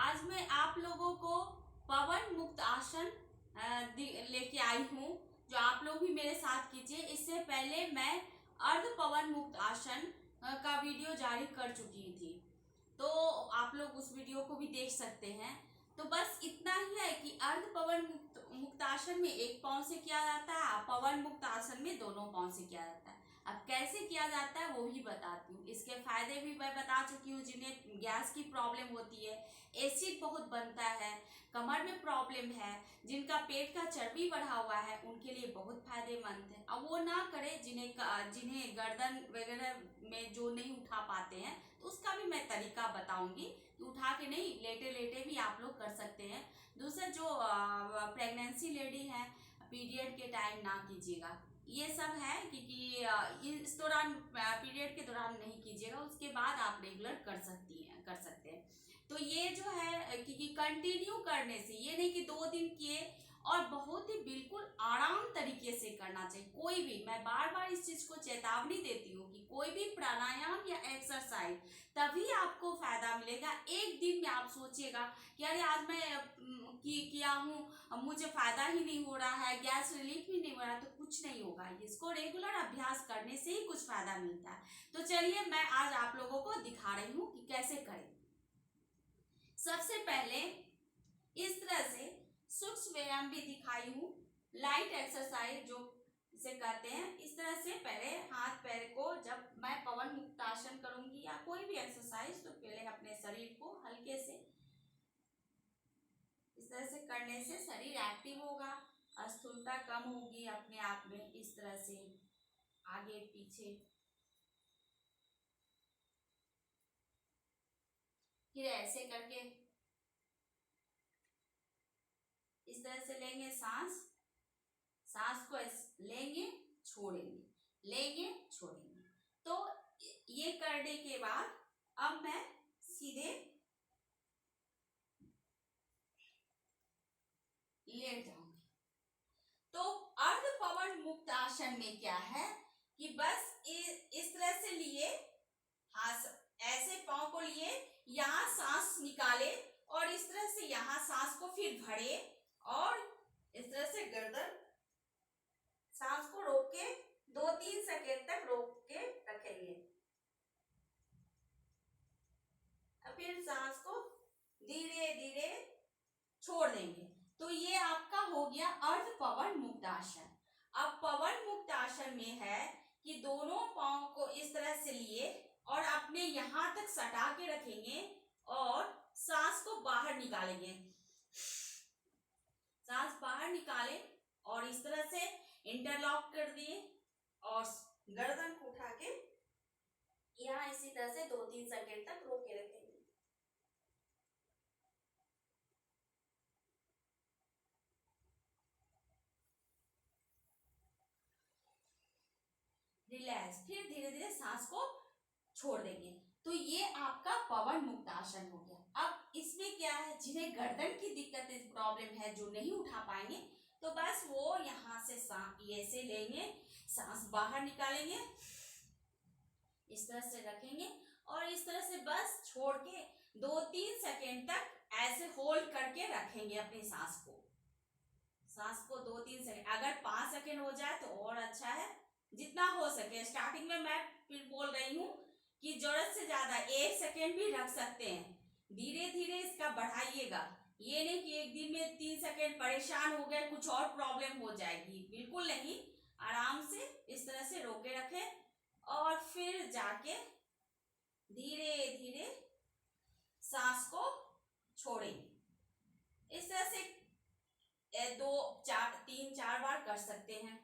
आज मैं आप लोगों को पवन मुक्त आसन लेके आई हूँ, जो आप लोग भी मेरे साथ कीजिए। इससे पहले मैं अर्ध पवन मुक्त आसन का वीडियो जारी कर चुकी थी, तो आप लोग उस वीडियो को भी देख सकते हैं। तो बस इतना ही है कि अर्ध पवन मुक्त आसन में एक पाँव से किया जाता है, पवन मुक्त आसन में दोनों पाँव से किया जाता है। अब कैसे किया जाता है वो भी बताती हूँ। इसके फायदे भी मैं बता चुकी हूँ। जिन्हें गैस की प्रॉब्लम होती है, एसिड बहुत बनता है, कमर में प्रॉब्लम है, जिनका पेट का चर्बी बढ़ा हुआ है, उनके लिए बहुत फायदेमंद है। अब वो ना करे जिन्हें गर्दन वगैरह में जो नहीं उठा पाते हैं, तो उसका भी मैं तरीका बताऊंगी। उठा के नहीं, लेटे लेटे भी आप लोग कर सकते हैं। दूसरा, जो प्रेगनेंसी लेडी है, पीरियड के टाइम ना कीजिएगा। ये सब है क्योंकि इस दौरान, पीरियड के दौरान नहीं कीजिएगा, उसके बाद आप रेगुलर कर सकते हैं। तो ये जो है क्योंकि कंटिन्यू करने से, ये नहीं कि 2 दिन किए, और बहुत ही बिल्कुल आराम तरीके से करना चाहिए। कोई भी, मैं बार बार इस चीज को चेतावनी देती हूँ कि कोई भी प्राणायाम या एक्सरसाइज तभी आपको फायदा मिलेगा। एक दिन में आप सोचिएगा कि अरे आज मैं किया हूँ, मुझे फायदा ही नहीं हो रहा है, गैस रिलीफ ही नहीं हो रहा, तो कुछ नहीं होगा। इसको रेगुलर अभ्यास करने से ही कुछ फायदा मिलता है। तो चलिए मैं आज आप लोगों को दिखा रही हूँ कि कैसे करें। सबसे पहले इस तरह से सूक्ष्म व्यायाम भी दिखाई हूँ, लाइट एक्सरसाइज जो इसे कहते हैं। इस तरह से पहले हाथ पैर को, जब मैं पवन मुक्तासन करूंगी या कोई भी एक्सरसाइज, तो पहले अपने शरीर को हल्के से इस तरह से करने से शरीर एक्टिव होगा, स्थूलता कम होगी अपने आप में। इस तरह से आगे पीछे, फिर ऐसे करके इस तरह से लेंगे सांस को लेंगे, छोड़ेंगे, लेंगे, छोड़ेंगे। तो ये करने के बाद अब मैं सीधे लेट जाऊंगी। तो अर्ध पवन मुक्त आसन में क्या है कि बस इस तरह से लिए, हाथ ऐसे पांव को लिए, यहां सांस निकाले और इस तरह से यहां सांस को फिर भरे, और इस तरह से गर्दन, सांस को रोक के 2-3 सेकेंड तक रोक के रखेंगे। फिर सांस को धीरे धीरे छोड़ देंगे। तो ये आपका हो गया अर्ध पवन मुक्त आसन। अब पवन मुक्त आसन में है कि दोनों पांव को इस तरह से लिए और अपने यहां तक सटा के रखेंगे और सांस को बाहर निकालेंगे। सांस बाहर निकाले और इस तरह से इंटरलॉक कर दिए और गर्दन को उठा के यहाँ इसी तरह से 2-3 सेकेंड तक रोक के रखेंगे। रिलैक्स, फिर धीरे धीरे सांस को छोड़ देंगे। तो ये आपका पवन मुक्त आसन हो गया। अब इसमें क्या है, जिन्हें गर्दन की दिक्कत, प्रॉब्लम है, जो नहीं उठा पाएंगे, तो बस वो यहाँ से ऐसे लेंगे, सांस बाहर निकालेंगे, इस तरह से रखेंगे और इस तरह से बस छोड़ के 2-3 सेकेंड तक ऐसे होल्ड करके रखेंगे अपनी सांस को 2-3 सेकेंड। अगर 5 सेकेंड हो जाए तो और अच्छा है, जितना हो सके। स्टार्टिंग में मैं फिर बोल रही हूँ कि जरूरत से ज्यादा 1 सेकेंड भी रख सकते हैं, धीरे धीरे इसका बढ़ाइएगा। ये नहीं कि एक दिन में 3 सेकेंड परेशान हो गए, कुछ और प्रॉब्लम हो जाएगी, बिल्कुल नहीं। आराम से इस तरह से रोके रखें और फिर जाके धीरे धीरे सांस को छोड़ेंगे। इस तरह से 2-3-4 बार कर सकते हैं।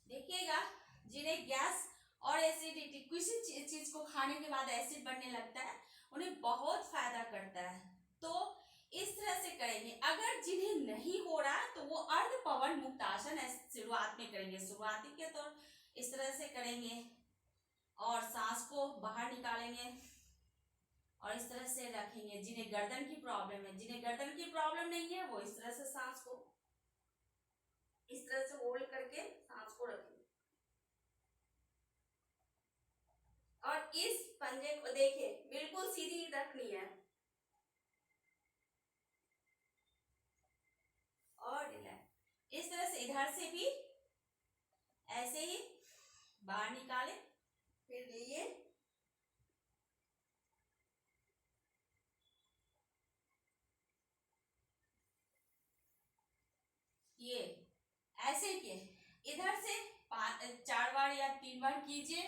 देखिएगा, जिन्हें गैस और एसिडिटी, किसी चीज को खाने के बाद एसिड बनने लगता है, उन्हें बहुत फायदा करता है। तो इस तरह से करेंगे। अगर जिन्हें नहीं हो रहा तो वो अर्ध पवन मुक्त आसन शुरुआत में करेंगे। शुरुआती के तौर इस तरह से करेंगे और सांस को बाहर निकालेंगे और इस तरह से रखेंगे। जिन्हें गर्दन की प्रॉब्लम है, जिन्हें गर्दन की प्रॉब्लम नहीं है, वो इस तरह से सांस को इस तरह से होल्ड करके सांस को रखें और इस पंजे को देखिए बिल्कुल सीधी रखनी है और रिलैक्स। इस तरह से इधर से भी ऐसे ही बाहर निकाले, फिर लिए ये ऐसे किए, इधर से 4 बार या 3 बार कीजिए,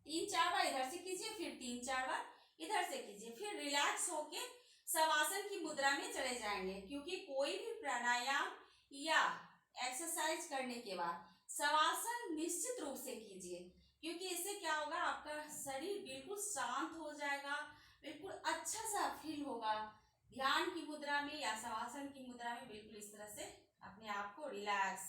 3-4 बार इधर से कीजिए, फिर 3-4 बार इधर से कीजिए, फिर रिलैक्स होके शवासन की मुद्रा में चले जाएंगे। क्योंकि कोई भी प्राणायाम या एक्सरसाइज करने के बाद शवासन निश्चित रूप से कीजिए, क्योंकि इससे क्या होगा, आपका शरीर बिल्कुल शांत हो जाएगा, बिल्कुल अच्छा सा फील होगा। ध्यान की मुद्रा में या शवासन की मुद्रा में बिल्कुल इस तरह से अपने आप को रिलैक्स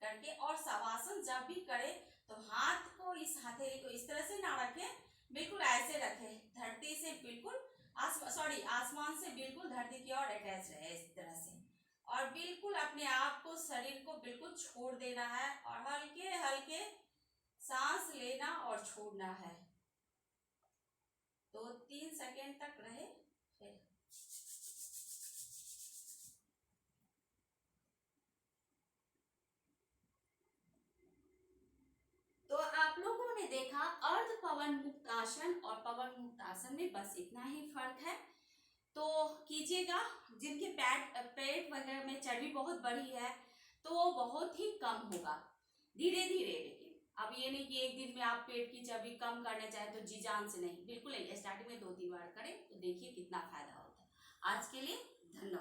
करके, और शवासन जब भी करे तो हाथ को, इस हथेली को इस तरह से ना रखें, बिल्कुल ऐसे रखें, धरती से बिल्कुल आसमान से बिल्कुल धरती की ओर अटैच रहे इस तरह से। और बिल्कुल अपने आप को, शरीर को बिल्कुल छोड़ देना है और हल्के हल्के सांस लेना और छोड़ना है। 2-3 सेकेंड तक रहे फिर। तो आप लोगों ने देखा अर्ध पवन मुक्त आसन और पवन मुक्त आसन में बस इतना ही फर्क है। तो कीजिएगा। जिनके पेट वगैरह में चर्बी बहुत बढ़ी है तो वो बहुत ही कम होगा धीरे धीरे। लेकिन अब ये नहीं कि एक दिन में आप पेट की चर्बी कम करना चाहे तो जी जान से नहीं, बिल्कुल नहीं। स्टार्टिंग में 2-3 बार करें तो देखिए कितना फायदा होता है। आज के लिए धन्यवाद।